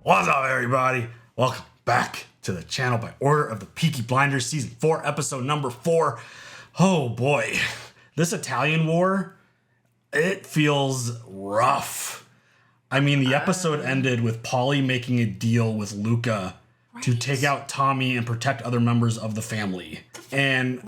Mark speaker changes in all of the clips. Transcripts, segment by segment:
Speaker 1: What's up, everybody? Welcome back to the channel by order of the Peaky Blinders Season 4, episode number 4. Oh boy, this Italian war, it feels rough. I mean, the episode ended with Paulie making a deal with Luca to take out Tommy and protect other members of the family. And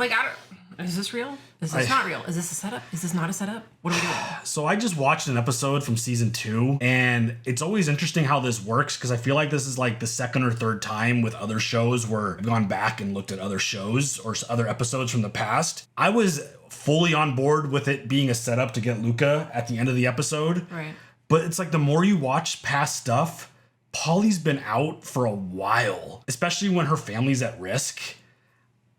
Speaker 2: is this real? Is this not real? Is this a setup? Is this not a setup? What are we doing?
Speaker 1: So I just watched an episode from season 2, and it's always interesting how this works because I feel like this is like the second or third time with other shows where I've gone back and looked at other shows or other episodes from the past. I was fully on board with it being a setup to get Luca at the end of the episode.
Speaker 2: Right.
Speaker 1: But it's like the more you watch past stuff, Paulie's been out for a while, especially when her family's at risk.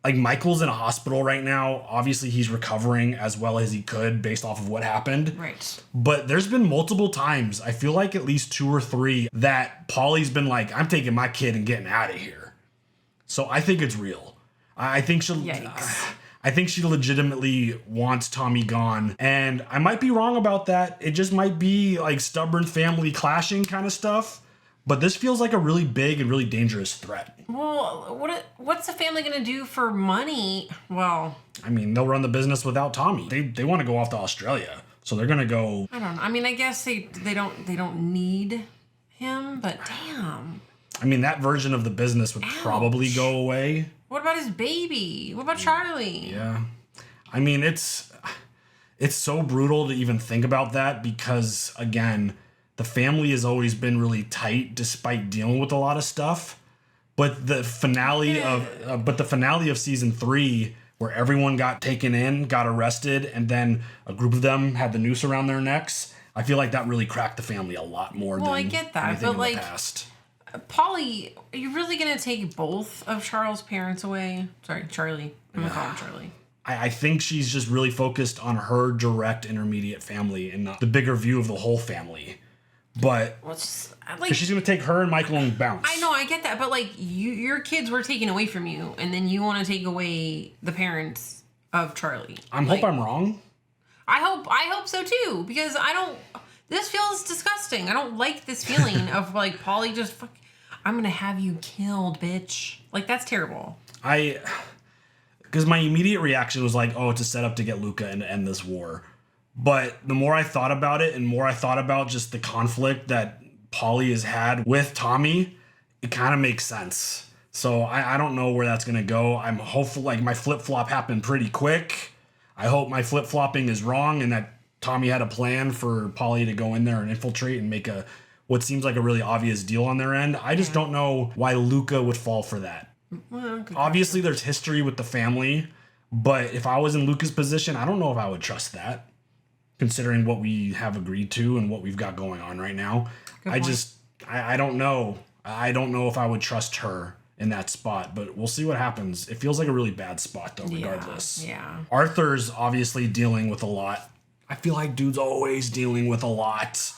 Speaker 1: Like, Michael's in a hospital right now. Obviously, he's recovering as well as he could based off of what happened.
Speaker 2: Right.
Speaker 1: But there's been multiple times, I feel like at least 2 or 3, that Paulie's been like, I'm taking my kid and getting out of here. So I think it's real. I think she legitimately wants Tommy gone. And I might be wrong about that. It just might be like stubborn family clashing kind of stuff. But this feels like a really big and really dangerous threat.
Speaker 2: Well, what's the family going to do for money? Well,
Speaker 1: I mean, they'll run the business without Tommy. They want to go off to Australia. So they're going to go.
Speaker 2: I don't know. I mean, I guess they don't need him, but damn.
Speaker 1: I mean, that version of the business would probably go away.
Speaker 2: What about his baby? What about Charlie?
Speaker 1: Yeah. I mean, it's so brutal to even think about that because, again, the family has always been really tight despite dealing with a lot of stuff. But the finale of season 3, where everyone got taken in, got arrested, and then a group of them had the noose around their necks, I feel like that really cracked the family a lot more than
Speaker 2: I get that,
Speaker 1: anything
Speaker 2: but
Speaker 1: in the past.
Speaker 2: Paulie, are you really going to take both of Charles' parents away? Sorry, Charlie. I'm going to call him Charlie.
Speaker 1: I think she's just really focused on her direct intermediate family and not the bigger view of the whole family. But she's going to take her and Michael and bounce.
Speaker 2: I know, I get that. But like your kids were taken away from you, and then you want to take away the parents of Charlie.
Speaker 1: I hope I'm wrong.
Speaker 2: I hope so too, because this feels disgusting. I don't like this feeling of like Paulie just I'm going to have you killed, bitch. Like, that's terrible.
Speaker 1: Because my immediate reaction was like, oh, it's a setup to get Luca and end this war. But the more I thought about it and more I thought about just the conflict that Paulie has had with Tommy, it kind of makes sense. So I don't know where that's going to go. I'm hopeful, like, my flip-flop happened pretty quick. I hope my flip-flopping is wrong and that Tommy had a plan for Paulie to go in there and infiltrate and make what seems like a really obvious deal on their end. I just don't know why Luca would fall for that. Well, obviously, there's history with the family, but if I was in Luca's position, I don't know if I would trust that, considering what we have agreed to and what we've got going on right now. I don't know. I don't know if I would trust her in that spot, but we'll see what happens. It feels like a really bad spot, though, regardless.
Speaker 2: Yeah.
Speaker 1: Arthur's obviously dealing with a lot. I feel like dude's always dealing with a lot.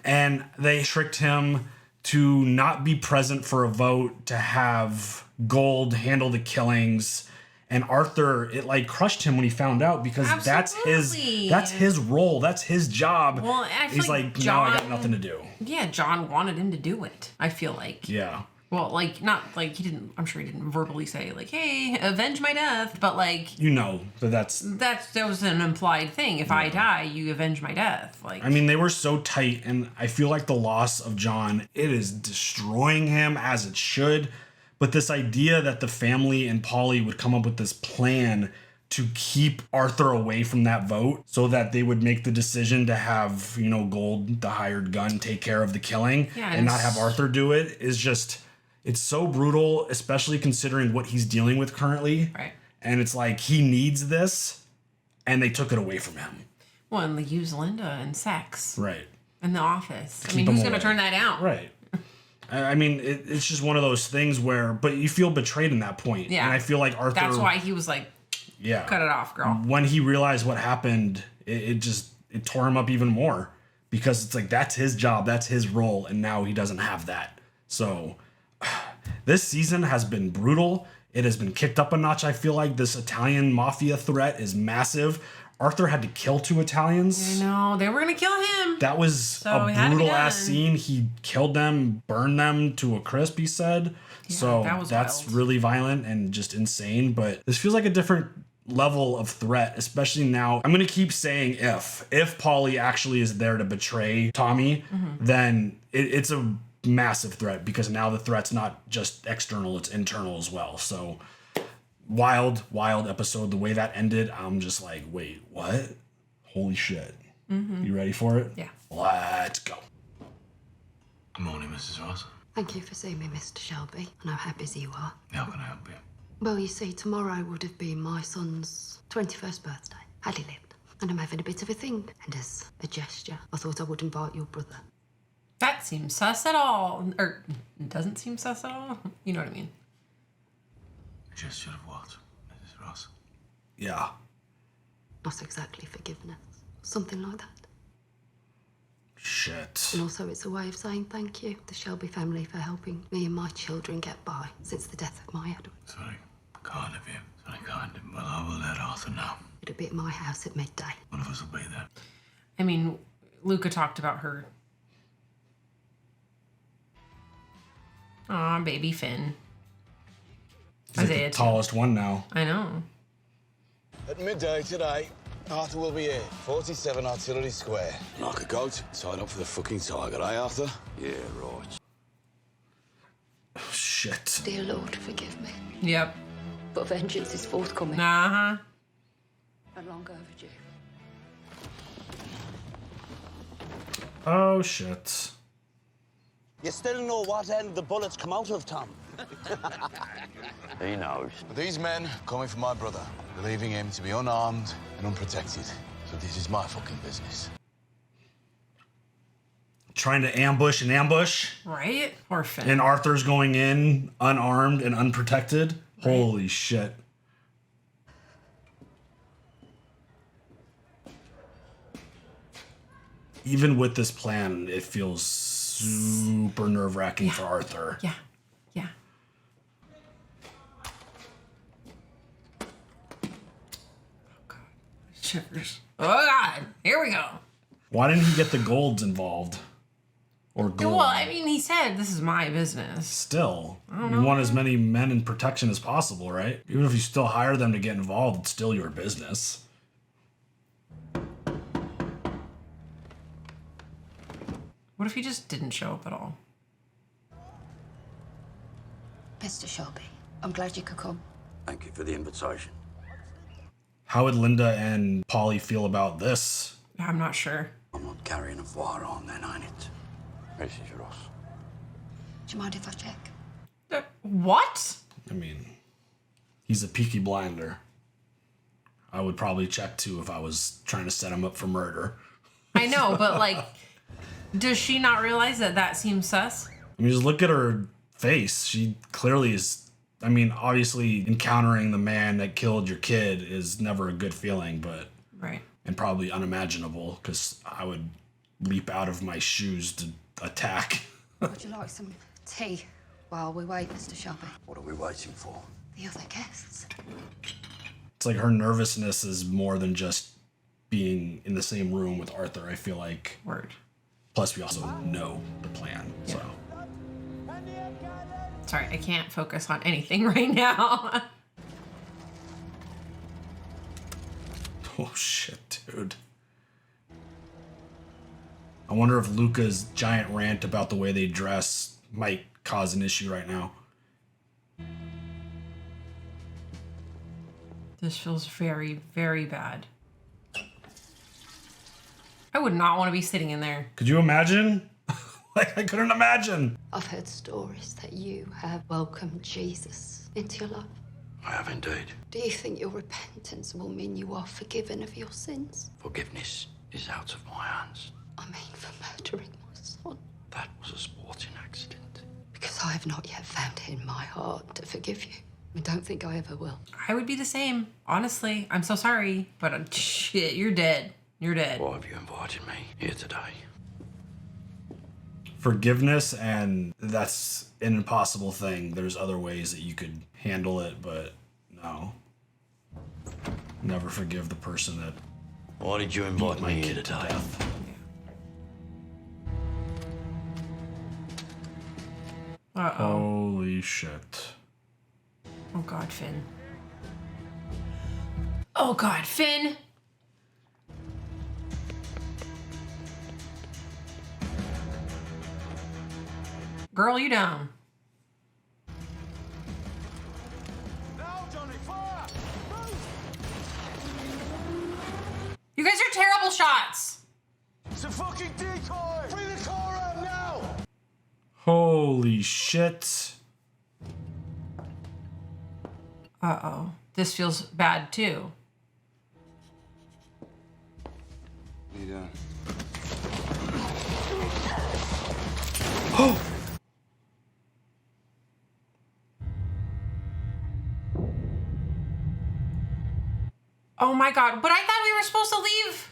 Speaker 1: And they tricked him to not be present for a vote, to have Gold handle the killings. And Arthur, it like crushed him when he found out because that's his role. That's his job.
Speaker 2: Well,
Speaker 1: he's like, John, no, I got nothing to do.
Speaker 2: Yeah, John wanted him to do it, I feel like.
Speaker 1: Yeah.
Speaker 2: Well, like, not like I'm sure he didn't verbally say, like, hey, avenge my death, but like.
Speaker 1: You know, that
Speaker 2: was an implied thing. If I die, you avenge my death. Like.
Speaker 1: I mean, they were so tight, and I feel like the loss of John, it is destroying him as it should. But this idea that the family and Paulie would come up with this plan to keep Arthur away from that vote so that they would make the decision to have, Gold, the hired gun, take care of the killing and not have Arthur do it is just, it's so brutal, especially considering what he's dealing with currently.
Speaker 2: Right.
Speaker 1: And it's like, he needs this and they took it away from him.
Speaker 2: Well, and they use Linda and sex.
Speaker 1: Right.
Speaker 2: In the office. I mean, who's going to turn that down?
Speaker 1: Right. I mean, it's just one of those things but you feel betrayed in that point.
Speaker 2: Yeah.
Speaker 1: And I feel like Arthur...
Speaker 2: That's why he was like, cut it off, girl.
Speaker 1: When he realized what happened, it tore him up even more. Because it's like, that's his job, that's his role, and now he doesn't have that. So, this season has been brutal. It has been kicked up a notch, I feel like. This Italian mafia threat is massive. Arthur had to kill 2 Italians.
Speaker 2: I know. They were going to kill him.
Speaker 1: That was a
Speaker 2: it had to be
Speaker 1: brutal ass
Speaker 2: done.
Speaker 1: scene. He killed them, burned them to a crisp, he said.
Speaker 2: Yeah,
Speaker 1: so
Speaker 2: that's
Speaker 1: wild. Really violent and just insane. But this feels like a different level of threat, especially now. I'm going to keep saying if Paulie actually is there to betray Tommy, then it's a massive threat, because now the threat's not just external, it's internal as well. So wild episode. The way that ended, I'm just like, wait, what? Holy shit. You ready for it?
Speaker 2: Yeah.
Speaker 1: Let's go.
Speaker 3: Good morning, Mrs. Ross.
Speaker 4: Thank you for seeing me, Mr. Shelby. I know how busy you are.
Speaker 3: How can I help you?
Speaker 4: Well, you see, tomorrow would have been my son's 21st birthday, had he lived. And I'm having a bit of a thing. And as a gesture, I thought I would invite your brother.
Speaker 2: That seems sus at all. Or it doesn't seem sus at all. You know what I mean?
Speaker 3: Gesture of what, Mrs. Ross?
Speaker 1: Yeah.
Speaker 4: Not exactly forgiveness. Something like that.
Speaker 1: Shit.
Speaker 4: And also it's a way of saying thank you, the Shelby family, for helping me and my children get by since the death of my Edward.
Speaker 3: It's very kind of you. It's very kind of you. Well, I will let Arthur know.
Speaker 4: It'll be at my house at midday.
Speaker 3: One of us will be there.
Speaker 2: I mean, Luca talked about her. Aw, baby Finn.
Speaker 1: He's like the tallest one now.
Speaker 2: I know.
Speaker 5: At midday today, Arthur will be here, 47 Artillery Square. Like a goat, tied up for the fucking tiger, eh, Arthur? Yeah, right.
Speaker 1: Oh, shit.
Speaker 4: Dear Lord, forgive me.
Speaker 2: Yep.
Speaker 4: But vengeance is forthcoming.
Speaker 2: Uh-huh.
Speaker 4: And long overdue.
Speaker 1: Oh, shit.
Speaker 5: You still know what end the bullets come out of, Tom?
Speaker 3: He knows.
Speaker 5: These men coming for my brother, believing him to be unarmed and unprotected. So this is my fucking business.
Speaker 1: Trying to ambush and ambush.
Speaker 2: Right? Or Finn.
Speaker 1: And Arthur's going in unarmed and unprotected. Right. Holy shit. Even with this plan, it feels super nerve-wracking for Arthur.
Speaker 2: Yeah. Yeah. Oh, God. Shivers. Oh, God. Here we go.
Speaker 1: Why didn't he get the golds involved? Or gold?
Speaker 2: Well, I mean, he said, this is my business.
Speaker 1: Still. You want as many men in protection as possible, right? Even if you still hire them to get involved, it's still your business.
Speaker 2: What if he just didn't show up at all?
Speaker 4: Mr. Shelby, I'm glad you could come.
Speaker 3: Thank you for the invitation.
Speaker 1: How would Linda and Polly feel about this?
Speaker 2: I'm not sure.
Speaker 3: I'm not carrying a firearm then, ain't it? Mrs. Ross.
Speaker 4: Do you mind if I check?
Speaker 2: What?
Speaker 1: I mean, he's a Peaky Blinder. I would probably check too if I was trying to set him up for murder.
Speaker 2: I know, but like, does she not realize that that seems sus?
Speaker 1: I mean, just look at her face. She clearly is. I mean, obviously, encountering the man that killed your kid is never a good feeling, but.
Speaker 2: Right.
Speaker 1: And probably unimaginable, because I would leap out of my shoes to attack.
Speaker 4: Would you like some tea while we wait, Mr. Shelby?
Speaker 3: What are we waiting for?
Speaker 4: The other guests.
Speaker 1: It's like her nervousness is more than just being in the same room with Arthur, I feel like.
Speaker 2: Word.
Speaker 1: Plus, we also know the plan, so.
Speaker 2: Sorry, I can't focus on anything right now.
Speaker 1: Oh, shit, dude. I wonder if Luca's giant rant about the way they dress might cause an issue right now.
Speaker 2: This feels very, very bad. I would not want to be sitting in there.
Speaker 1: Could you imagine? Like, I couldn't imagine.
Speaker 4: I've heard stories that you have welcomed Jesus into your life.
Speaker 3: I have indeed.
Speaker 4: Do you think your repentance will mean you are forgiven of your sins?
Speaker 3: Forgiveness is out of my hands.
Speaker 4: I mean, for murdering my son.
Speaker 3: That was a sporting accident.
Speaker 4: Because I have not yet found it in my heart to forgive you. I don't think I ever will.
Speaker 2: I would be the same. Honestly, I'm so sorry, but shit, you're dead. You're dead.
Speaker 3: Why have you invited me here today?
Speaker 1: Forgiveness, and that's an impossible thing. There's other ways that you could handle it, but no. Never forgive the person that
Speaker 3: Why did you invite
Speaker 1: my
Speaker 3: me here
Speaker 1: kid to
Speaker 3: today?
Speaker 1: death.
Speaker 2: Uh-oh.
Speaker 1: Holy shit.
Speaker 2: Oh, God, Finn. Oh, God, Finn! Girl, you down.
Speaker 5: Now, Johnny, fire!
Speaker 2: You guys are terrible shots!
Speaker 5: It's a fucking decoy! Bring the car out now!
Speaker 1: Holy shit.
Speaker 2: Uh-oh. This feels bad, too.
Speaker 5: What are you doing?
Speaker 2: Oh my God, but I thought we were supposed to leave.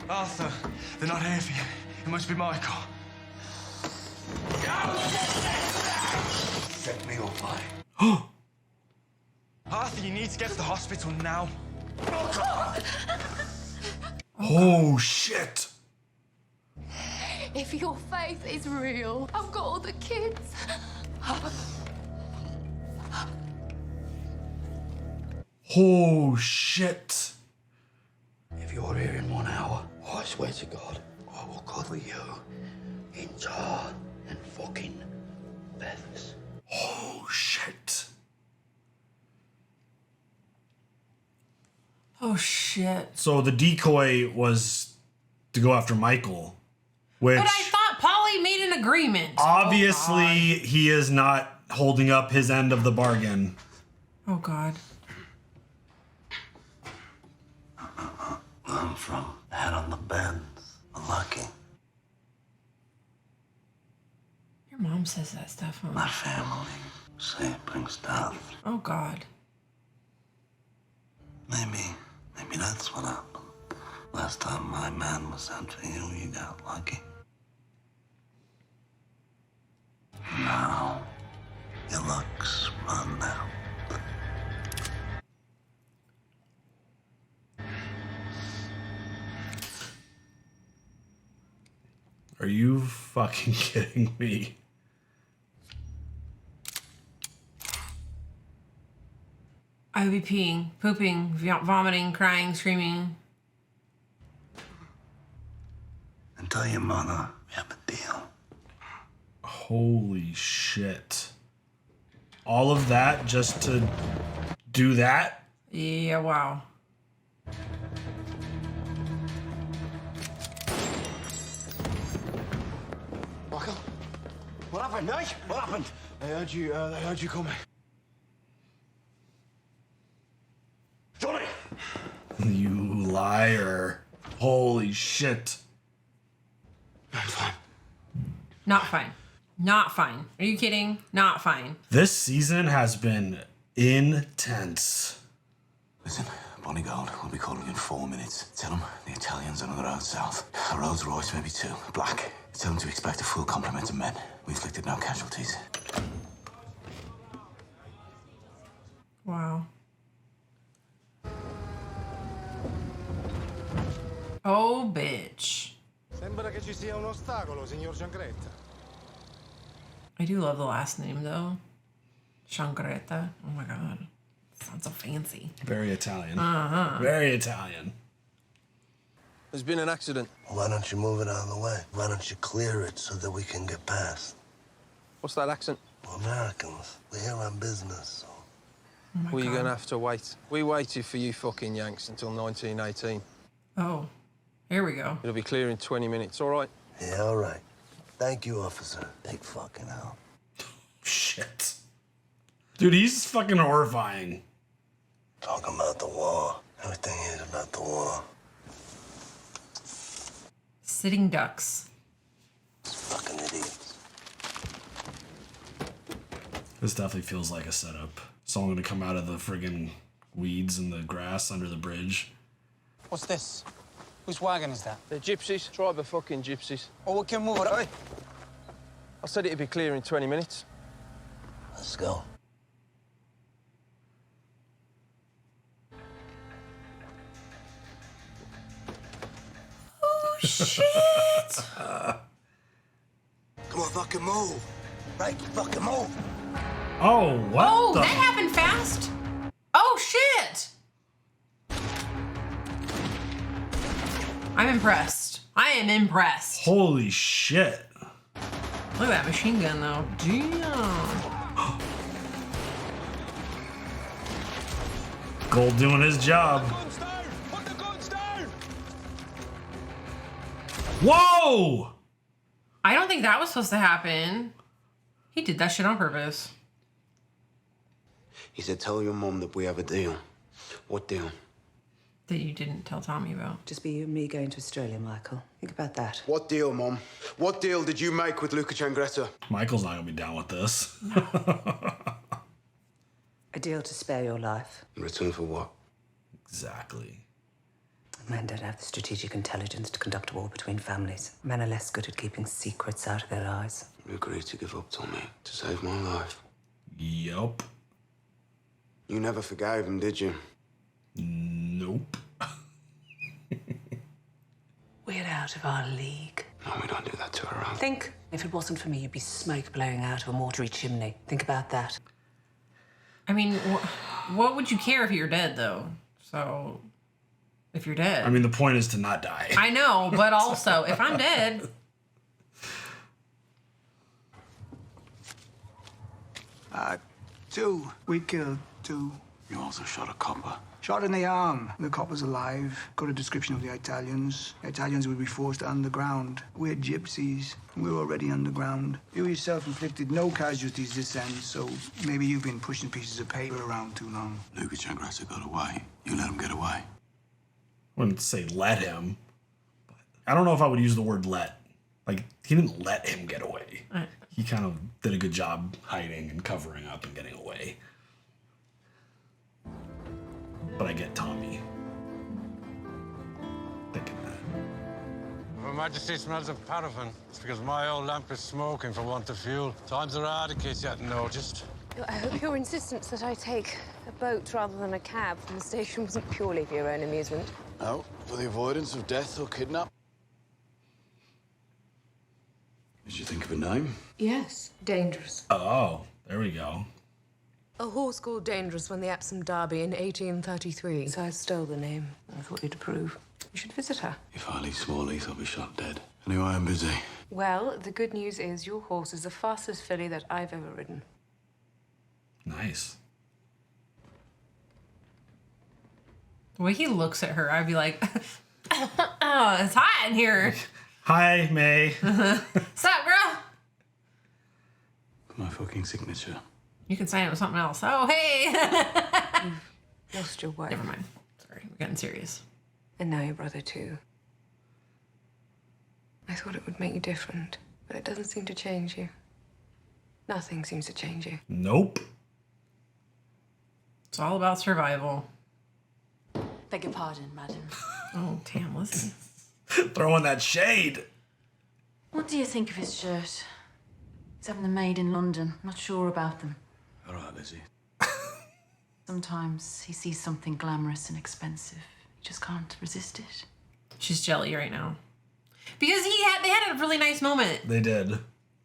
Speaker 6: Arthur, they're not here for you. It must be Michael.
Speaker 3: Set me on fire.
Speaker 6: Arthur, you need to get to the hospital now.
Speaker 1: Oh shit.
Speaker 7: If your faith is real, I've got all the kids.
Speaker 1: Oh shit.
Speaker 3: If you're here in 1 hour, I swear to God, I will cover you in tar and fucking feathers.
Speaker 1: Oh shit.
Speaker 2: Oh shit.
Speaker 1: So the decoy was to go after Michael, which
Speaker 2: But I thought Polly made an agreement.
Speaker 1: obviously he is not holding up his end of the bargain.
Speaker 2: Oh God.
Speaker 3: I'm from out on the bends. Lucky.
Speaker 2: Your mom says that stuff,
Speaker 3: My
Speaker 2: huh?
Speaker 3: family say it brings death.
Speaker 2: Oh God.
Speaker 3: Maybe that's what happened. Last time my man was sent for you, you got lucky. Now, your luck's run out.
Speaker 1: Are you fucking kidding me?
Speaker 2: I would be peeing, pooping, vomiting, crying, screaming.
Speaker 3: And tell your mother we have a deal.
Speaker 1: Holy shit. All of that just to do that?
Speaker 2: Yeah, wow.
Speaker 5: Michael? What happened, mate? What happened? They heard you coming. Johnny!
Speaker 1: You liar. Holy shit.
Speaker 5: I'm fine.
Speaker 2: Not fine. Not fine. Are you kidding? Not fine.
Speaker 1: This season has been intense.
Speaker 5: Listen, Bonnie Gold, we'll be calling in 4 minutes. Tell them the Italians are on the road south. A Rolls Royce, maybe 2. Black. Tell them to expect a full complement of men. We inflicted no casualties.
Speaker 2: Wow. Oh, bitch.
Speaker 8: Sembra che ci sia un ostacolo, signor Giangretta.
Speaker 2: I do love the last name, though. Shangretta. Oh my God. Sounds so fancy.
Speaker 1: Very Italian. Very Italian.
Speaker 8: There's been an accident.
Speaker 3: Why don't you move it out of the way? Why don't you clear it so that we can get past?
Speaker 8: What's that accent?
Speaker 3: We're Americans. We're here on business, so...
Speaker 2: Oh my
Speaker 8: Well, you're
Speaker 2: God.
Speaker 8: gonna have to wait. We waited for you fucking Yanks until 1918.
Speaker 2: Oh, here we go.
Speaker 8: It'll be clear in 20 minutes, all right?
Speaker 3: Yeah, all right. Thank you, officer. Big fucking hell.
Speaker 1: Shit. Dude, he's fucking horrifying.
Speaker 3: Talking about the war. Everything is about the war.
Speaker 2: Sitting ducks.
Speaker 3: Fucking idiots.
Speaker 1: This definitely feels like a setup. Someone gonna come out of the friggin' weeds and the grass under the bridge.
Speaker 9: What's this? Whose wagon is that?
Speaker 8: They're gypsies. Tribe of fucking gypsies.
Speaker 9: Oh, we can move it.
Speaker 8: Hey! I said it'd be clear in 20 minutes.
Speaker 3: Let's go.
Speaker 2: Shit!
Speaker 3: Come on, fucking move. Right, fucking move.
Speaker 1: Oh, what?
Speaker 2: Oh,
Speaker 1: the?
Speaker 2: that happened fast. Oh shit! I'm impressed. I am impressed.
Speaker 1: Holy shit.
Speaker 2: Look at that machine gun though. Damn.
Speaker 1: Gold doing his job.
Speaker 6: Put the guns down!
Speaker 1: Whoa!
Speaker 2: I don't think that was supposed to happen. He did that shit on purpose.
Speaker 3: He said, tell your mum that we have a deal. What deal?
Speaker 2: That you didn't tell Tommy about.
Speaker 10: Just be you and me going to Australia, Michael. Think about that.
Speaker 3: What deal, Mum? What deal did you make with Luca Changretta?
Speaker 1: Michael's not gonna be down with this.
Speaker 10: A deal to spare your life.
Speaker 3: In return for what?
Speaker 1: Exactly.
Speaker 10: Men don't have the strategic intelligence to conduct a war between families. Men are less good at keeping secrets out of their lives.
Speaker 3: You agreed to give up, Tommy, to save my life.
Speaker 1: Yup.
Speaker 3: You never forgave him, did you?
Speaker 1: Nope.
Speaker 10: We're out of our league.
Speaker 3: No, we don't do that to her.
Speaker 10: Think, if it wasn't for me, you'd be smoke blowing out of a mortuary chimney. Think about that.
Speaker 2: I mean, what would you care if you're dead though? So, if you're dead.
Speaker 1: I mean, the point is to not die.
Speaker 2: I know, but also, if I'm dead.
Speaker 11: Two. We killed two.
Speaker 5: You also shot a copper.
Speaker 11: Shot in the arm. The copper's alive. Got a description of the Italians. The Italians would be forced underground. We're gypsies. We're already underground. You yourself inflicted no casualties this end, so maybe you've been pushing pieces of paper around too long.
Speaker 5: Luca Changretta got away. You let him get away.
Speaker 1: I wouldn't say let him. But I don't know if I would use the word let. Like, he didn't let him get away. He kind of did a good job hiding and covering up and getting away. But I get Tommy thinking that.
Speaker 12: Her Majesty smells of paraffin. It's because my old lamp is smoking for want of fuel. Times are hard in case you hadn't noticed.
Speaker 13: I hope your insistence that I take a boat rather than a cab from the station wasn't purely for your own amusement.
Speaker 5: No, for the avoidance of death or kidnap. Did you think of a name?
Speaker 13: Yes, Dangerous.
Speaker 1: Oh, there we go.
Speaker 13: A horse called Dangerous won the Epsom Derby in 1833. So I stole the name. I thought you'd approve. You should visit her.
Speaker 5: If I leave small Leith, I'll be shot dead. Anyway, I'm busy.
Speaker 13: Well, the good news is your horse is the fastest filly that I've ever ridden.
Speaker 1: Nice.
Speaker 2: The way he looks at her, I'd be like, oh, it's hot in here.
Speaker 1: Hi, May.
Speaker 2: What's up, girl?
Speaker 5: My fucking signature.
Speaker 2: You can sign it with something else. Oh, hey.
Speaker 13: Lost your wife.
Speaker 2: Never mind. Sorry, we're getting serious.
Speaker 13: And now your brother, too. I thought it would make you different, but it doesn't seem to change you. Nothing seems to change you.
Speaker 1: Nope.
Speaker 2: It's all about survival.
Speaker 14: Beg your pardon, madam.
Speaker 2: Oh, damn, listen.
Speaker 1: Throwing that shade.
Speaker 14: What do you think of his shirt? He's having them made in London. Not sure about them.
Speaker 5: All right, Lizzie.
Speaker 14: Sometimes he sees something glamorous and expensive. He just can't resist it.
Speaker 2: She's jelly right now. Because they had a really nice moment.
Speaker 1: They did.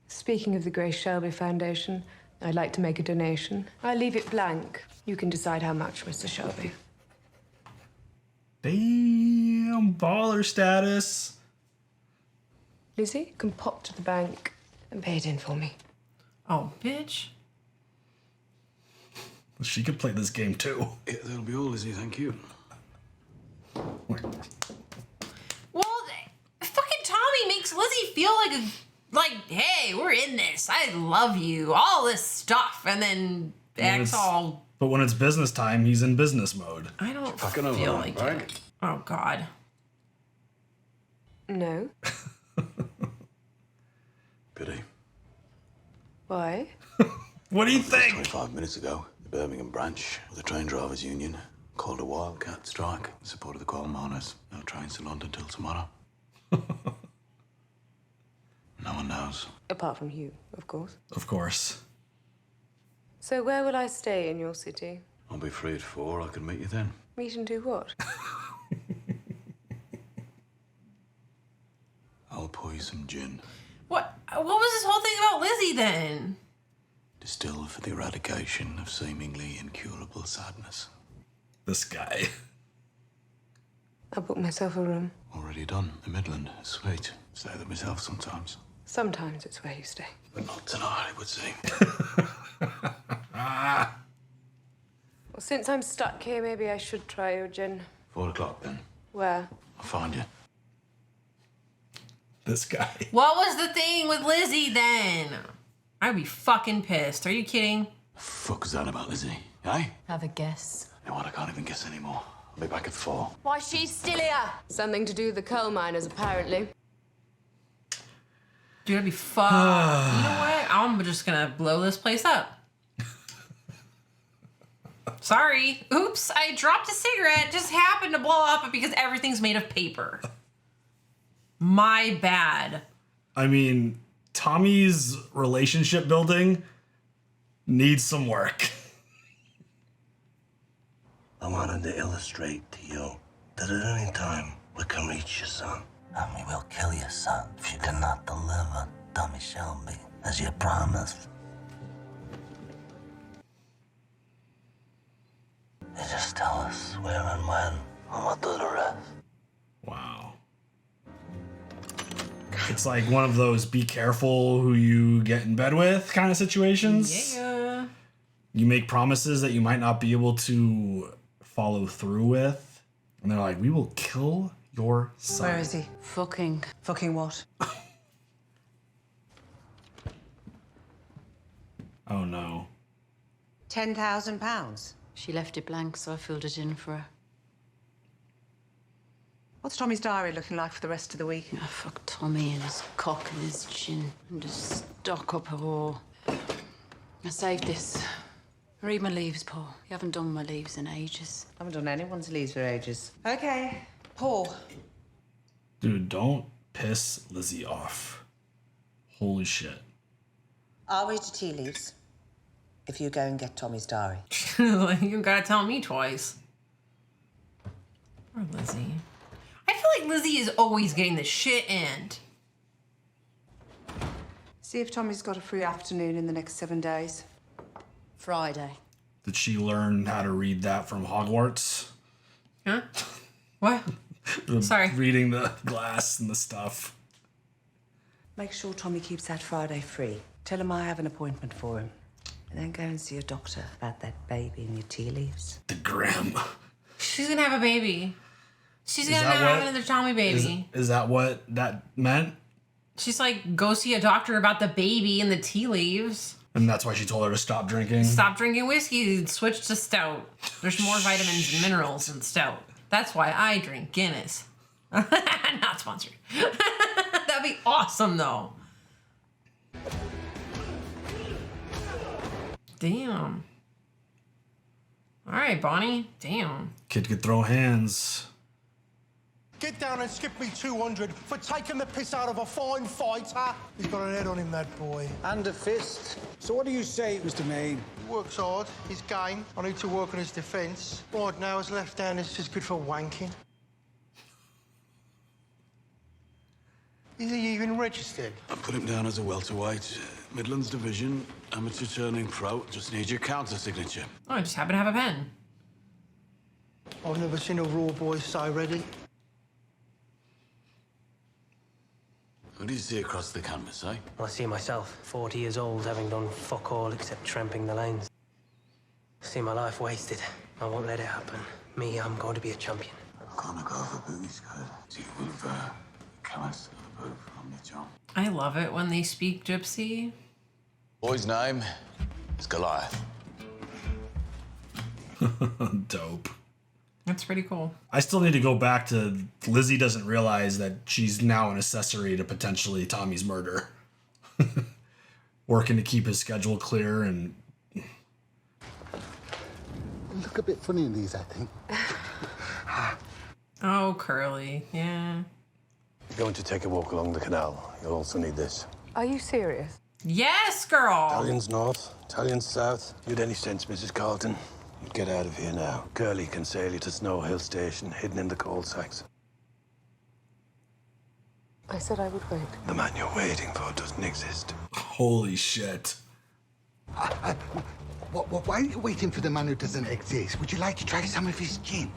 Speaker 13: Speaking of the Grace Shelby Foundation, I'd like to make a donation. I leave it blank. You can decide how much, Mr. Shelby.
Speaker 1: Damn, baller status.
Speaker 13: Lizzie, you can pop to the bank and pay it in for me.
Speaker 2: Oh, bitch.
Speaker 1: She could play this game too.
Speaker 5: Yeah, that'll be all, Lizzie. Thank you.
Speaker 2: Well, fucking Tommy makes Lizzie feel like, hey, we're in this. I love you. All this stuff. And then acts all...
Speaker 1: But when it's business time, he's in business mode.
Speaker 2: I don't
Speaker 5: Fucking over,
Speaker 2: feel like
Speaker 5: right?
Speaker 2: it. Oh, God.
Speaker 13: No.
Speaker 5: Pity.
Speaker 13: Why?
Speaker 1: What do you think?
Speaker 5: 25 minutes ago, the Birmingham branch of the Train Drivers Union called a wildcat strike in support of the coal miners. No trains to London till tomorrow. No one knows.
Speaker 13: Apart from you, of course.
Speaker 1: Of course.
Speaker 13: So where will I stay in your city?
Speaker 5: I'll be free at 4. I can meet you then.
Speaker 13: Meet and do what?
Speaker 5: some gin.
Speaker 2: What was this whole thing about Lizzie then?
Speaker 5: Distilled for the eradication of seemingly incurable sadness.
Speaker 1: This guy.
Speaker 13: I'll book myself a room.
Speaker 5: Already done. The Midland. Sweet. Stay there myself sometimes.
Speaker 13: Sometimes it's where you stay.
Speaker 5: But not tonight, it would seem.
Speaker 13: Well, since I'm stuck here, maybe I should try your gin.
Speaker 5: 4 o'clock then.
Speaker 13: Where?
Speaker 5: I'll find you.
Speaker 1: This guy.
Speaker 2: What was the thing with Lizzie then? I'd be fucking pissed. Are you kidding?
Speaker 5: Fuck is that about Lizzie? Eh?
Speaker 14: Have a guess.
Speaker 5: You know what? I can't even guess anymore. I'll be back at 4.
Speaker 13: Why, she's still here. Something to do with the coal miners, apparently.
Speaker 2: Dude, I'd be fucked. You know what? I'm just gonna blow this place up. Sorry. Oops, I dropped a cigarette. Just happened to blow up because everything's made of paper. My bad.
Speaker 1: I mean, Tommy's relationship building needs some work.
Speaker 15: I wanted to illustrate to you that at any time we can reach your son. And we will kill your son if you cannot deliver Tommy Shelby as you promised. You just tell us where and when, and we'll do the rest.
Speaker 1: Wow. It's like one of those be careful who you get in bed with kind of situations.
Speaker 2: Yeah.
Speaker 1: You make promises that you might not be able to follow through with. And they're like, we will kill your son.
Speaker 10: Where is he?
Speaker 14: Fucking.
Speaker 10: Fucking what?
Speaker 1: Oh no.
Speaker 10: £10,000.
Speaker 14: She left it blank, so I filled it in for her.
Speaker 10: What's Tommy's diary looking like for the rest of the week?
Speaker 14: Oh, fuck Tommy and his cock and his chin. And just stock up her all. I saved this. Read my leaves, Paul. You haven't done my leaves in ages.
Speaker 10: I haven't done anyone's leaves for ages. Okay, Paul.
Speaker 1: Dude, don't piss Lizzie off. Holy shit.
Speaker 10: I'll read your tea leaves if you go and get Tommy's diary.
Speaker 2: You gotta tell me twice. Poor Lizzie. I feel like Lizzie is always getting the shit end.
Speaker 10: See if Tommy's got a free afternoon in the next 7 days.
Speaker 14: Friday.
Speaker 1: Did she learn how to read that from Hogwarts?
Speaker 2: Huh? What? Sorry.
Speaker 1: Reading the glass and the stuff.
Speaker 10: Make sure Tommy keeps that Friday free. Tell him I have an appointment for him. And then go and see a doctor about that baby in your tea leaves.
Speaker 1: The Graham.
Speaker 2: She's gonna have a baby. She's gonna
Speaker 1: that
Speaker 2: have
Speaker 1: what-
Speaker 2: another Tommy baby.
Speaker 1: Is that what that meant?
Speaker 2: She's like, go see a doctor about the baby and the tea leaves.
Speaker 1: And that's why she told her to stop drinking?
Speaker 2: Stop drinking whiskey and switch to stout. There's more vitamins and minerals in stout. That's why I drink Guinness. Not sponsored. That'd be awesome, though. Damn. All right, Bonnie. Damn.
Speaker 1: Kid could throw hands.
Speaker 16: Get down and skip me 200 for taking the piss out of a fine fighter. He's got an head on him, that boy.
Speaker 11: And a fist. So what do you say, Mr. Maine?
Speaker 16: He works hard. He's game. I need to work on his defence. Right now, his left hand is just good for wanking. Is he even registered?
Speaker 5: I put him down as a welterweight. Midlands Division, amateur turning pro. Just need your counter signature.
Speaker 2: Oh, I just happen to have a pen.
Speaker 16: I've never seen a raw boy so ready.
Speaker 5: Who do you see across the canvas, eh?
Speaker 17: I see myself, 40 years old, having done fuck all except tramping the lanes. See my life wasted. I won't let it happen. Me, I'm going to be a champion.
Speaker 5: I'm gonna go for booties, good. Do you move, callous of the boot on your job?
Speaker 2: I love it when they speak Gypsy.
Speaker 5: Boy's name is Goliath.
Speaker 1: Dope.
Speaker 2: That's pretty cool.
Speaker 1: I still need to go back to Lizzie doesn't realize that she's now an accessory to potentially Tommy's murder. Working to keep his schedule clear and...
Speaker 18: Look a bit funny in these, I think.
Speaker 2: Oh, Curly. Yeah.
Speaker 19: You're going to take a walk along the canal. You'll also need this.
Speaker 13: Are you serious?
Speaker 2: Yes, girl.
Speaker 19: Italians north, Italians south. You'd any sense, Mrs. Carlton? You'd get out of here now. Curly can sail you to Snow Hill Station, hidden in the coal sacks.
Speaker 13: I said I would wait.
Speaker 19: The man you're waiting for doesn't exist.
Speaker 1: Holy shit.
Speaker 18: Why are you waiting for the man who doesn't exist? Would you like to try some of his gin?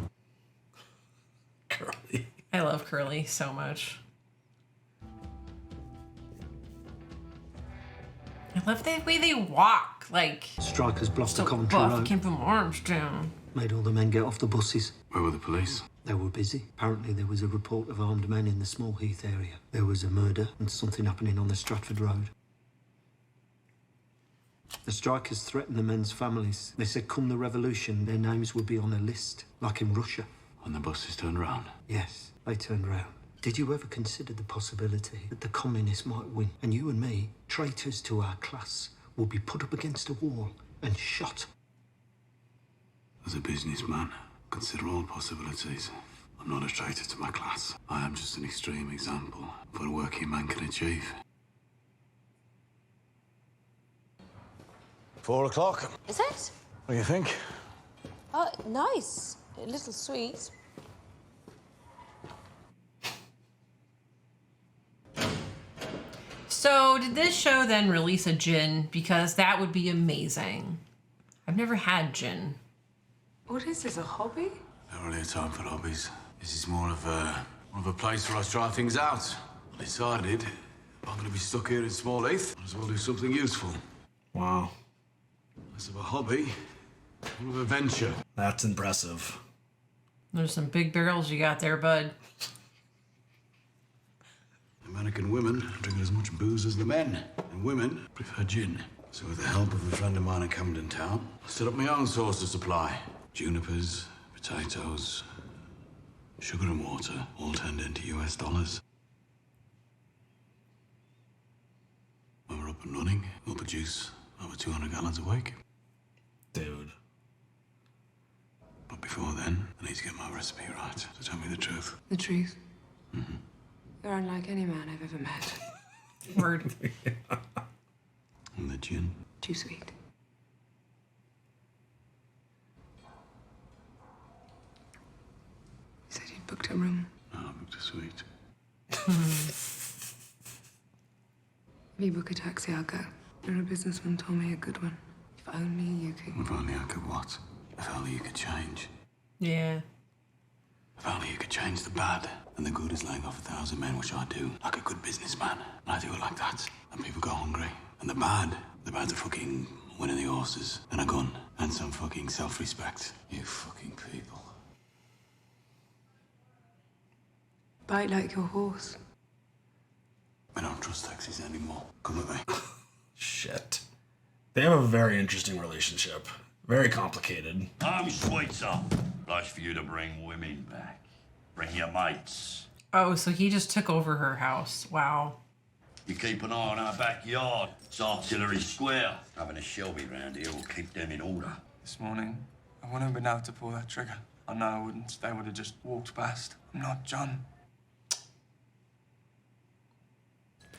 Speaker 1: Curly.
Speaker 2: I love Curly so much. I love the way they walk. Like,
Speaker 17: Strikers blocked the
Speaker 2: so
Speaker 17: Coventry
Speaker 2: buff,
Speaker 17: Road.
Speaker 2: can't put my arms down.
Speaker 17: Made all the men get off the buses.
Speaker 5: Where were the police?
Speaker 17: They were busy. Apparently there was a report of armed men in the Small Heath area. There was a murder and something happening on the Stratford Road. The strikers threatened the men's families. They said come the revolution, their names would be on a list, like in Russia.
Speaker 5: And the buses turned round?
Speaker 17: Yes, they turned round. Did you ever consider the possibility that the communists might win and you and me, traitors to our class, will be put up against a wall and shot?
Speaker 5: As a businessman, consider all possibilities. I'm not a traitor to my class. I am just an extreme example of what a working man can achieve.
Speaker 19: 4 o'clock.
Speaker 13: Is it?
Speaker 19: What do you think?
Speaker 13: Oh, nice. A little sweet.
Speaker 2: So did this show then release a gin? Because that would be amazing. I've never had gin.
Speaker 13: What is this, a hobby?
Speaker 5: Not really a time for hobbies. This is more of a place where I try things out. I decided if I'm going to be stuck here in Small Heath, I might as well do something useful.
Speaker 1: Wow.
Speaker 5: Less of a hobby, more of a venture.
Speaker 1: That's impressive.
Speaker 2: There's some big barrels you got there, bud.
Speaker 5: American women drink as much booze as the men, and women prefer gin. So with the help of a friend of mine in Camden Town, I set up my own source of supply. Junipers, potatoes, sugar and water, all turned into US dollars. When we're up and running, we'll produce over 200 gallons a week.
Speaker 1: Dude.
Speaker 5: But before then, I need to get my recipe right. So tell me the truth.
Speaker 13: The truth?
Speaker 5: Mm-hmm.
Speaker 13: You're unlike any man I've ever met.
Speaker 2: Word.
Speaker 5: And the gin?
Speaker 13: Too sweet. You said you'd booked a room.
Speaker 5: No, I booked a suite.
Speaker 13: If you book a taxi, I'll go. You're a businessman, told me a good one. If only you could.
Speaker 5: If only I could what? If only you could change.
Speaker 2: Yeah.
Speaker 5: If only you could change the bad. And the good is laying off 1,000 men, which I do, like a good businessman. And I do it like that. And people go hungry. And the bad's a fucking winning the horses, and a gun, and some fucking self-respect. You fucking people.
Speaker 13: Bite like your horse.
Speaker 5: I don't trust taxis anymore. Come with me.
Speaker 1: Shit. They have a very interesting relationship. Very complicated.
Speaker 20: I'm Schweitzer. Nice for you to bring women back. Bring your mates.
Speaker 2: Oh, so he just took over her house. Wow.
Speaker 20: You keep an eye on our backyard. It's Artillery Square. Having a Shelby round here will keep them in order.
Speaker 6: This morning, I wouldn't have been able to pull that trigger. I know I wouldn't. They would have just walked past. I'm not John.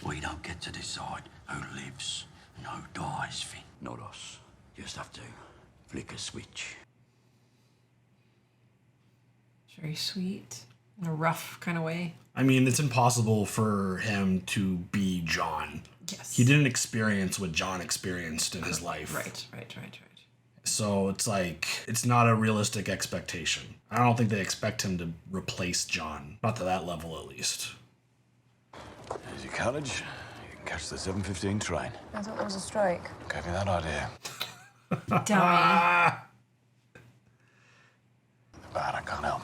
Speaker 20: We don't get to decide who lives and who dies, Finn. Not us. You just have to flick a switch.
Speaker 2: Very sweet. In a rough kind of way.
Speaker 1: I mean, it's impossible for him to be John.
Speaker 2: Yes.
Speaker 1: He didn't experience what John experienced in his life.
Speaker 2: Right.
Speaker 1: So it's like, it's not a realistic expectation. I don't think they expect him to replace John. Not to that level, at least.
Speaker 5: There's your carriage. You can catch the 7:15 train.
Speaker 13: I thought there was a strike.
Speaker 5: Gave me that idea.
Speaker 2: Dummy.
Speaker 5: Bad, I can't help.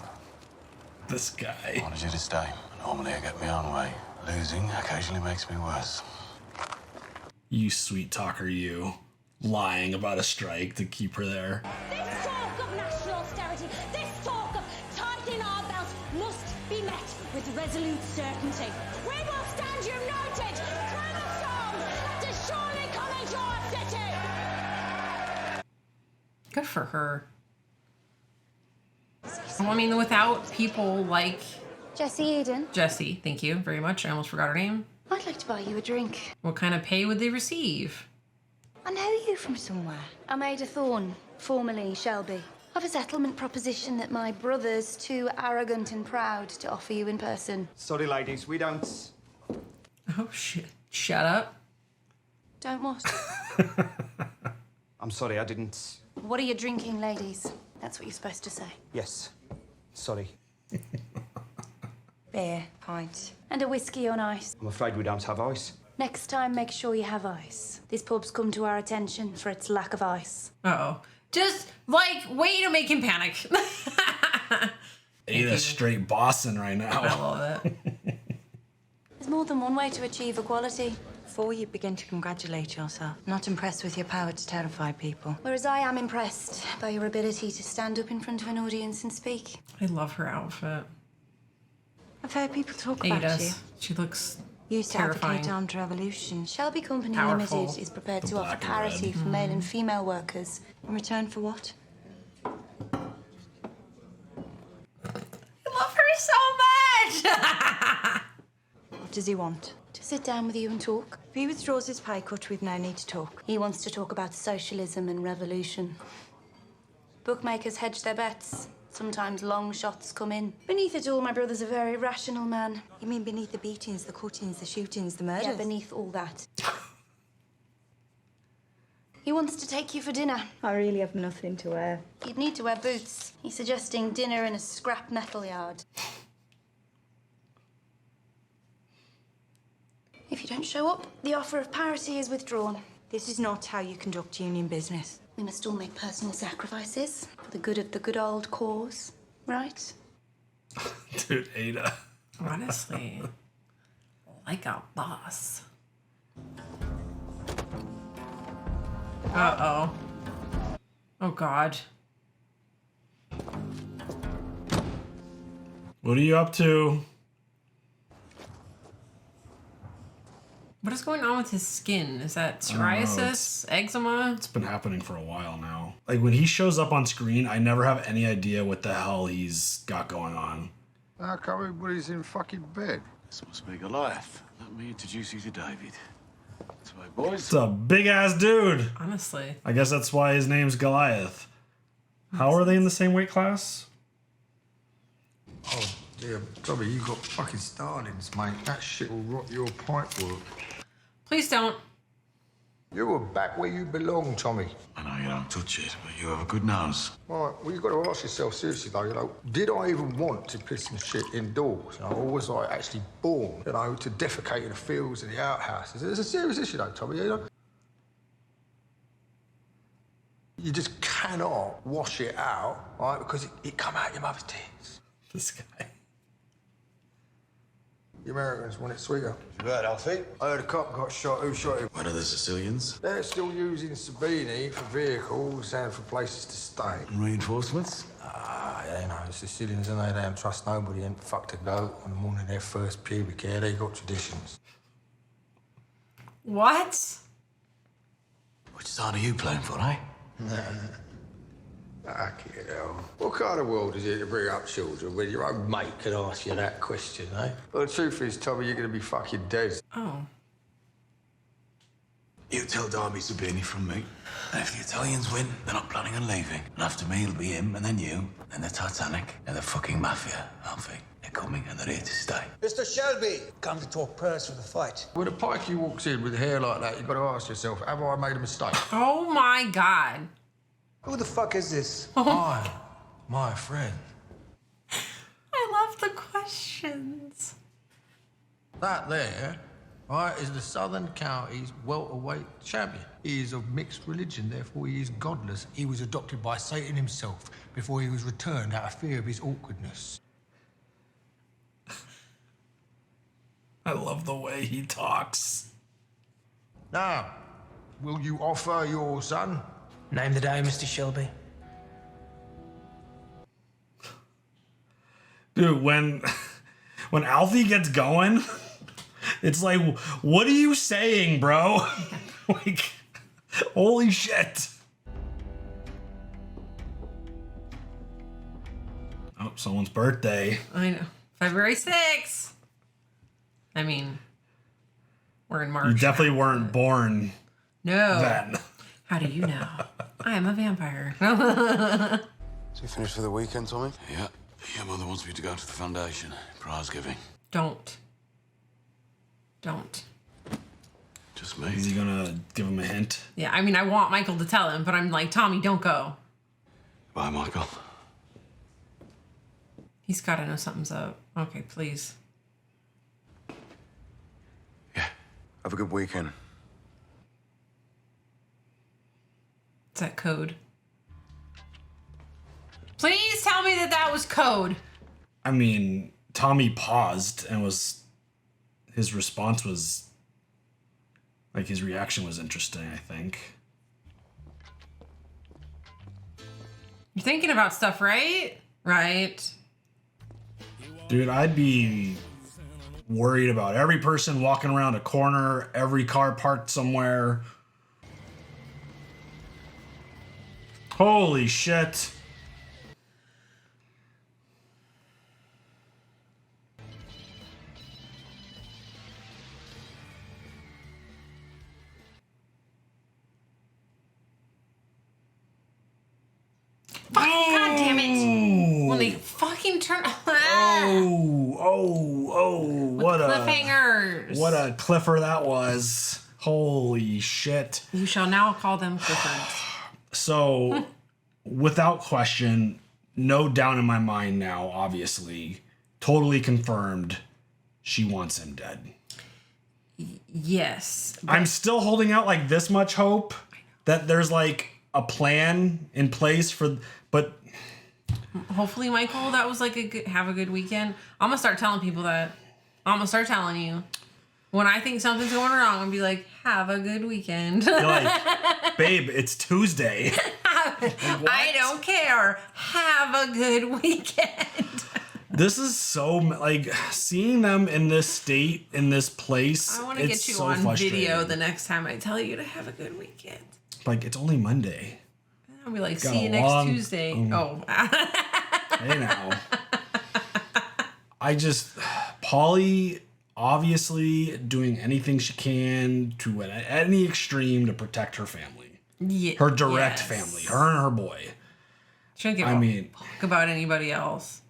Speaker 1: This guy.
Speaker 5: I wanted you to stay. Normally I get my own way. Losing occasionally makes me worse.
Speaker 1: You sweet talker, you. Lying about a strike to keep her there.
Speaker 21: This talk of national austerity, this talk of tightening our belts must be met with resolute certainty. We will stand united through the storm to surely come into our city.
Speaker 2: Good for her. Well, I mean, without people like
Speaker 21: Jessie Eden.
Speaker 2: Jessie, thank you very much. I almost forgot her name.
Speaker 21: I'd like to buy you a drink.
Speaker 2: What kind of pay would they receive?
Speaker 21: I know you from somewhere. I'm Ada Thorne, formerly Shelby. I've a settlement proposition that my brother's too arrogant and proud to offer you in person.
Speaker 22: Sorry, ladies, we don't
Speaker 2: Oh, shit. Shut up.
Speaker 4: Don't what?
Speaker 22: I'm sorry, I didn't...
Speaker 4: What are you drinking, ladies? That's what you're supposed to say.
Speaker 22: Yes. Sorry.
Speaker 4: Beer, pint. And a whiskey on ice.
Speaker 22: I'm afraid we don't have ice.
Speaker 4: Next time, make sure you have ice. This pub's come to our attention for its lack of ice.
Speaker 2: Uh-oh. Just, like, way to make him panic.
Speaker 1: Ada's straight bossing right now.
Speaker 2: I love it.
Speaker 4: There's more than one way to achieve equality.
Speaker 10: Before you begin to congratulate yourself, not impressed with your power to terrify people.
Speaker 4: Whereas I am impressed by your ability to stand up in front of an audience and speak.
Speaker 2: I love her outfit.
Speaker 10: I've heard people talk about you.
Speaker 2: Ada's. She looks
Speaker 10: You used to
Speaker 2: terrifying.
Speaker 10: advocate armed revolution.
Speaker 4: Shelby Company
Speaker 2: Powerful.
Speaker 4: Limited is prepared
Speaker 1: The
Speaker 4: to offer
Speaker 1: black and
Speaker 4: parity
Speaker 1: red.
Speaker 4: for male and female workers.
Speaker 10: In return for what?
Speaker 2: I love her so much!
Speaker 10: What does he want?
Speaker 4: To sit down with you and talk.
Speaker 10: If he withdraws his pay cut, we've no need to talk.
Speaker 4: He wants to talk about socialism and revolution. Bookmakers hedge their bets. Sometimes long shots come in. Beneath it all, my brother's a very rational man.
Speaker 10: You mean beneath the beatings, the cuttings, the shootings, the murders?
Speaker 4: Yeah, beneath all that. He wants to take you for dinner.
Speaker 10: I really have nothing to wear.
Speaker 4: You'd need to wear boots. He's suggesting dinner in a scrap metal yard. If you don't show up, the offer of parity is withdrawn.
Speaker 10: This is not how you conduct union business.
Speaker 4: We must all make personal sacrifices for the good of the good old cause, right?
Speaker 1: Dude, Ada.
Speaker 2: Honestly. Like a boss. Uh-oh. Oh, God.
Speaker 1: What are you up to?
Speaker 2: What is going on with his skin? Is that
Speaker 1: I don't know,
Speaker 2: psoriasis? Eczema?
Speaker 1: It's been happening for a while now. Like, when he shows up on screen, I never have any idea what the hell he's got going on.
Speaker 5: How come everybody's in fucking bed? This must be Goliath. Let me introduce you to David. That's right, boys.
Speaker 1: It's a big-ass dude.
Speaker 2: Honestly.
Speaker 1: I guess that's why his name's Goliath. How are they in the same weight class?
Speaker 23: Oh, dear, Tommy, you got fucking starlings, mate. That shit will rot your pipe work.
Speaker 2: Please don't.
Speaker 23: You were back where you belong, Tommy.
Speaker 5: I know you don't touch it, but you have a good nose.
Speaker 23: Right, well, you've got to ask yourself seriously, though, you know, did I even want to piss and shit indoors? You know, or was I actually born, you know, to defecate in the fields and the outhouses? It's a serious issue, though, Tommy, you know? You just cannot wash it out, right, because it come out your mother's tits.
Speaker 1: This guy.
Speaker 23: The Americans want it sweeter.
Speaker 5: You heard, Alfie?
Speaker 23: I heard a cop got shot. Who shot him?
Speaker 5: One of the Sicilians.
Speaker 23: They're still using Sabini for vehicles and for places to stay.
Speaker 5: And reinforcements?
Speaker 23: Yeah, you know, the Sicilians, and they don't trust nobody and fuck to go on the morning of their first pubic hair. They got traditions.
Speaker 2: What?
Speaker 5: Which side are you playing for, eh?
Speaker 23: Fucking hell. What kind of world is it to bring up children when your own mate can ask you that question, eh? Well, the truth is, Tommy, you're going to be fucking dead.
Speaker 2: Oh.
Speaker 5: You tell Darby Sabini from me. And if the Italians win, they're not planning on leaving. And after me, it'll be him, and then you, and the Titanic, and the fucking Mafia, Alfie. They're coming, and they're here to stay.
Speaker 9: Mr. Shelby, come to talk prayers for the fight.
Speaker 23: When a pikey walks in with hair like that, you've got to ask yourself, have I made a mistake?
Speaker 2: Oh, my God.
Speaker 9: Who the fuck is this?
Speaker 23: I, my friend.
Speaker 2: I love the questions.
Speaker 23: That there, right, is the Southern Counties welterweight champion. He is of mixed religion, therefore he is godless. He was adopted by Satan himself before he was returned out of fear of his awkwardness.
Speaker 1: I love the way he talks.
Speaker 23: Now, will you offer your son?
Speaker 9: Name the day, Mr. Shelby.
Speaker 1: Dude, when Alfie gets going, it's like, what are you saying, bro? Like, holy shit. Oh, someone's birthday.
Speaker 2: I know. February 6th. I mean, we're in March.
Speaker 1: You definitely weren't born
Speaker 2: No.
Speaker 1: then.
Speaker 2: How do you know? I am a vampire.
Speaker 5: So you finished for the weekend, Tommy? Yeah. Your mother wants me to go to the foundation. Prize giving.
Speaker 2: Don't. Don't.
Speaker 5: Just me.
Speaker 1: Is he gonna give him a hint?
Speaker 2: Yeah, I mean, I want Michael to tell him, but I'm like, Tommy, don't go.
Speaker 5: Bye, Michael.
Speaker 2: He's got to know something's up. Okay, please.
Speaker 3: Have a good weekend.
Speaker 2: Is that code? Please tell me that was code.
Speaker 1: I mean, Tommy paused and his response was, like, his reaction was interesting, I think.
Speaker 2: You're thinking about stuff, right? Right.
Speaker 1: Dude, I'd be worried about every person walking around a corner, every car parked somewhere. Holy shit.
Speaker 2: God damn it. When they fucking turn.
Speaker 1: What
Speaker 2: cliffhangers.
Speaker 1: What a cliffer that was. Holy shit.
Speaker 2: You shall now call them Cliffords.
Speaker 1: So, without question, no doubt in my mind now, obviously, totally confirmed, she wants him dead.
Speaker 2: Yes.
Speaker 1: I'm still holding out like this much hope that there's like a plan in place but
Speaker 2: hopefully, Michael, that was like have a good weekend. I'm gonna start telling people that. I'm gonna start telling you when I think something's going wrong. I'm gonna be like, have a good weekend.
Speaker 1: You're like, babe, it's Tuesday.
Speaker 2: I don't care. Have a good weekend.
Speaker 1: This is so, like, seeing them in this state, in this place.
Speaker 2: I want to get you on video the next time I tell you to have a good weekend.
Speaker 1: Like, it's only Monday.
Speaker 2: I'll be like, see you next Tuesday.
Speaker 1: Hey now. Polly obviously doing anything she can to any extreme to protect her family.
Speaker 2: Yeah,
Speaker 1: her direct family, her and her boy.
Speaker 2: She don't give a fuck about anybody else.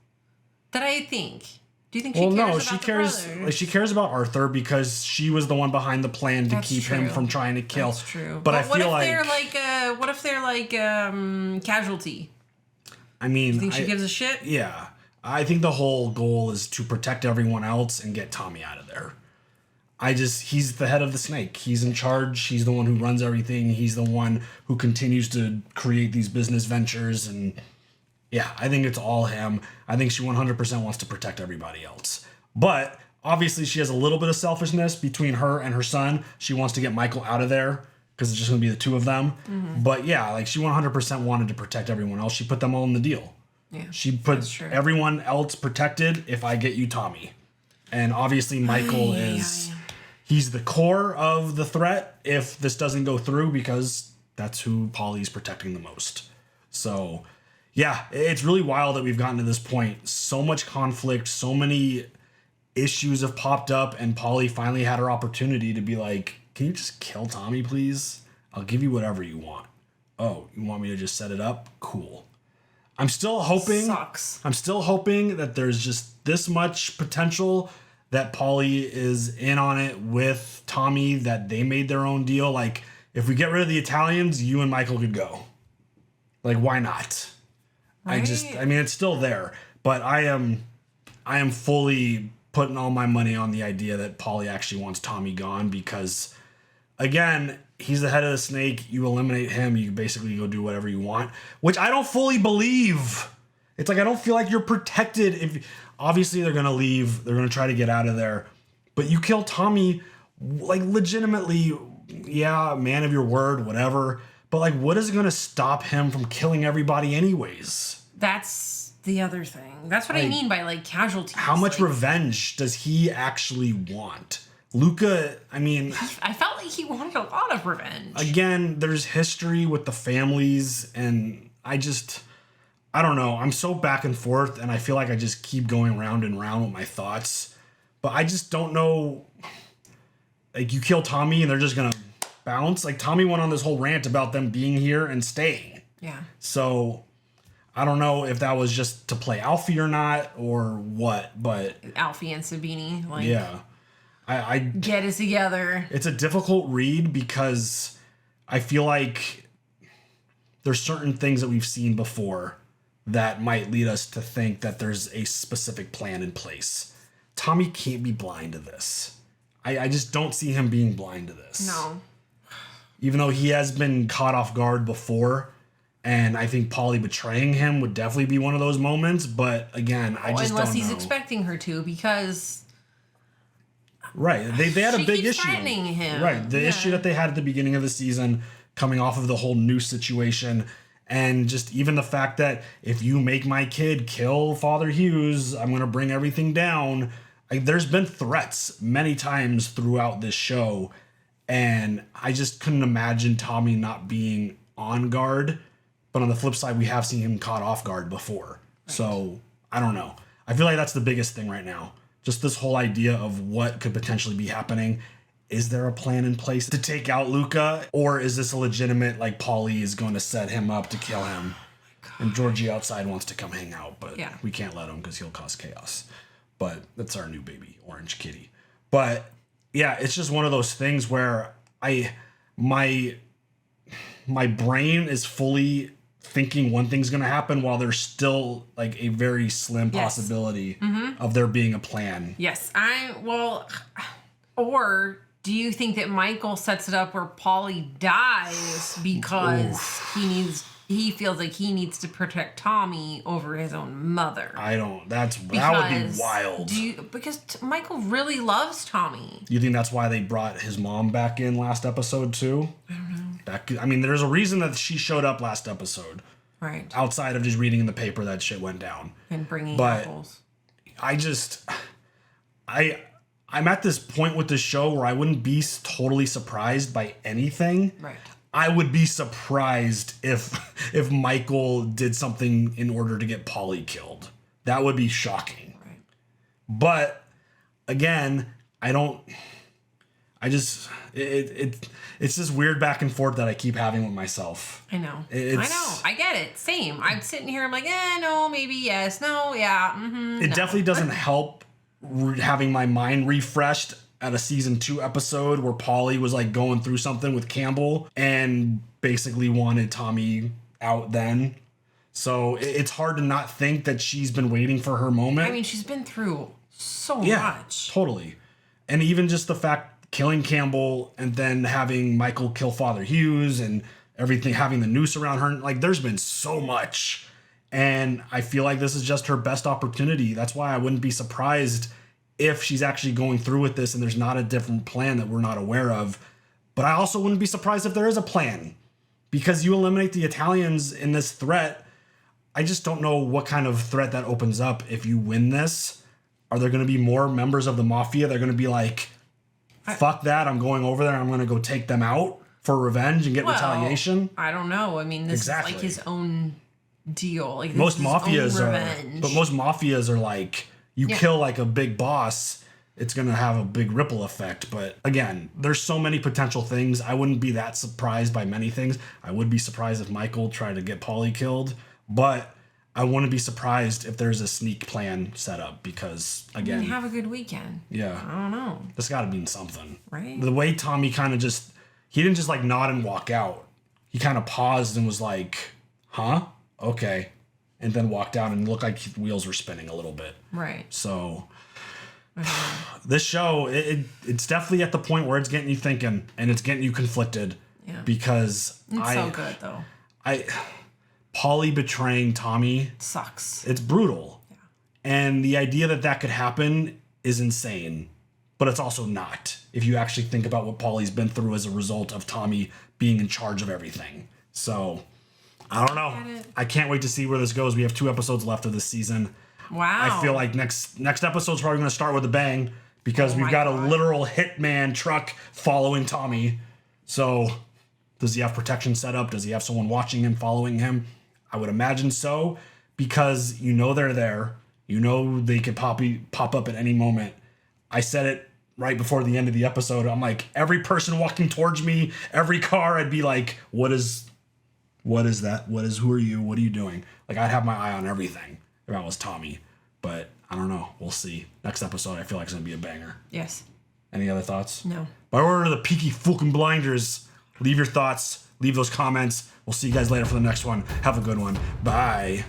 Speaker 2: That I think. Do you think she cares about
Speaker 1: she
Speaker 2: the
Speaker 1: cares.
Speaker 2: brothers?
Speaker 1: Like, she cares about Arthur because she was the one behind the plan to keep him from trying to kill.
Speaker 2: That's true.
Speaker 1: But I feel
Speaker 2: what if they're like Casualty?
Speaker 1: I mean,
Speaker 2: You think she gives a shit?
Speaker 1: Yeah, I think the whole goal is to protect everyone else and get Tommy out of there. He's the head of the snake. He's in charge. He's the one who runs everything. He's the one who continues to create these business ventures. And yeah, I think it's all him. I think she 100% wants to protect everybody else. But obviously she has a little bit of selfishness between her and her son. She wants to get Michael out of there because it's just going to be the two of them. Mm-hmm. But yeah, like she 100% wanted to protect everyone else. She put them all in the deal.
Speaker 2: Yeah,
Speaker 1: she put everyone else protected if I get you Tommy. And obviously Michael he's the core of the threat if this doesn't go through because that's who Polly's protecting the most. So yeah, it's really wild that we've gotten to this point. So much conflict, so many issues have popped up, and Polly finally had her opportunity to be like, can you just kill Tommy, please? I'll give you whatever you want. Oh, you want me to just set it up? Cool. I'm still hoping that there's just this much potential that Polly is in on it with Tommy, that they made their own deal. Like, if we get rid of the Italians, you and Michael could go. Like, why not? Right? It's still there. But I am fully putting all my money on the idea that Polly actually wants Tommy gone because, again, he's the head of the snake. You eliminate him, you basically go do whatever you want, which I don't fully believe. It's like, I don't feel like you're protected. If obviously they're going to leave, they're going to try to get out of there, but you kill Tommy, like, legitimately, yeah, man of your word, whatever. But like, what is going to stop him from killing everybody anyways?
Speaker 2: That's the other thing. That's what I mean by like casualties.
Speaker 1: How much revenge does he actually want? Luca, I mean,
Speaker 2: I felt like he wanted a lot of revenge.
Speaker 1: Again, there's history with the families, and I don't know. I'm so back and forth, and I feel like I just keep going round and round with my thoughts. But I just don't know. Like, you kill Tommy, and they're just gonna bounce. Like, Tommy went on this whole rant about them being here and staying.
Speaker 2: Yeah.
Speaker 1: So I don't know if that was just to play Alfie or not, or what. But
Speaker 2: Alfie and Sabini, like,
Speaker 1: yeah. I
Speaker 2: get it together.
Speaker 1: It's a difficult read because I feel like there's certain things that we've seen before that might lead us to think that there's a specific plan in place. Tommy can't be blind to this. I just don't see him being blind to this.
Speaker 2: No.
Speaker 1: Even though he has been caught off guard before, and I think Polly betraying him would definitely be one of those moments. But again, I just
Speaker 2: unless
Speaker 1: don't
Speaker 2: he's
Speaker 1: know.
Speaker 2: expecting her to, because
Speaker 1: Right. They had a
Speaker 2: she
Speaker 1: big
Speaker 2: keeps
Speaker 1: issue.
Speaker 2: threatening him.
Speaker 1: Right. The issue that they had at the beginning of the season, coming off of the whole noose situation, and just even the fact that if you make my kid kill Father Hughes, I'm going to bring everything down. Like, there's been threats many times throughout this show, and I just couldn't imagine Tommy not being on guard. But on the flip side, we have seen him caught off guard before. Right. So I don't know. I feel like that's the biggest thing right now. Just this whole idea of what could potentially be happening. Is there a plan in place to take out Luca? Or is this a legitimate, like, Paulie is going to set him up to kill him? And Georgie outside wants to come hang out, but we can't let him because he'll cause chaos. But that's our new baby, Orange Kitty. But yeah, it's just one of those things where my brain is fully thinking one thing's going to happen while there's still like a very slim possibility of there being a plan.
Speaker 2: Yes. Or do you think that Michael sets it up where Paulie dies because he feels like he needs to protect Tommy over his own mother?
Speaker 1: That would be wild.
Speaker 2: Because Michael really loves Tommy.
Speaker 1: You think that's why they brought his mom back in last episode too? I don't know. There's a reason that she showed up last episode.
Speaker 2: Right.
Speaker 1: Outside of just reading in the paper that shit went down.
Speaker 2: And bringing
Speaker 1: apples. I'm at this point with the show where I wouldn't be totally surprised by anything.
Speaker 2: Right.
Speaker 1: I would be surprised if Michael did something in order to get Paulie killed. That would be shocking.
Speaker 2: Right.
Speaker 1: But again, it's this weird back and forth that I keep having with myself.
Speaker 2: I know. I get it. Same. I'm sitting here. I'm like, no, maybe yes, no, yeah.
Speaker 1: It definitely doesn't help having my mind refreshed at a season 2 episode where Paulie was like going through something with Campbell and basically wanted Tommy out then. So it's hard to not think that she's been waiting for her moment.
Speaker 2: I mean, she's been through so much.
Speaker 1: Totally. And even just the fact killing Campbell and then having Michael kill Father Hughes and everything, having the noose around her. Like, there's been so much. And I feel like this is just her best opportunity. That's why I wouldn't be surprised if she's actually going through with this and there's not a different plan that we're not aware of. But I also wouldn't be surprised if there is a plan. Because you eliminate the Italians in this threat, I just don't know what kind of threat that opens up if you win this. Are there going to be more members of the Mafia? They're going to be like, fuck that, I'm going over there, I'm going to go take them out for revenge and get retaliation?
Speaker 2: I don't know. I mean, this is like his own deal. Like,
Speaker 1: most mafias are like, you kill like a big boss, it's going to have a big ripple effect. But again, there's so many potential things. I wouldn't be that surprised by many things. I would be surprised if Michael tried to get Paulie killed, but I wouldn't be surprised if there's a sneak plan set up because, again...
Speaker 2: have a good weekend.
Speaker 1: Yeah.
Speaker 2: I don't know.
Speaker 1: This got to mean something.
Speaker 2: Right.
Speaker 1: The way Tommy kind of he didn't just like nod and walk out. He kind of paused and was like, huh? Okay. And then walked out and looked like his wheels were spinning a little bit.
Speaker 2: Right.
Speaker 1: So... this show, it's definitely at the point where it's getting you thinking and it's getting you conflicted.
Speaker 2: Yeah.
Speaker 1: Because
Speaker 2: it's so good, though.
Speaker 1: Paulie betraying Tommy
Speaker 2: sucks.
Speaker 1: It's brutal. Yeah. And the idea that could happen is insane. But it's also not, if you actually think about what Paulie's been through as a result of Tommy being in charge of everything. So, I don't know. I can't wait to see where this goes. We have 2 episodes left of this season.
Speaker 2: Wow.
Speaker 1: I feel like next episode's probably going to start with a bang because we've got a literal hitman truck following Tommy. So, does he have protection set up? Does he have someone watching him, following him? I would imagine so, because they're there. They could pop up at any moment. I said it right before the end of the episode. I'm like, every person walking towards me, every car, I'd be like, what is that? Who are you? What are you doing? Like, I'd have my eye on everything if I was Tommy. But I don't know. We'll see. Next episode, I feel like it's going to be a banger.
Speaker 2: Yes.
Speaker 1: Any other thoughts?
Speaker 2: No.
Speaker 1: By order of the Peaky fucking Blinders, leave your thoughts, leave those comments. We'll see you guys later for the next one. Have a good one. Bye.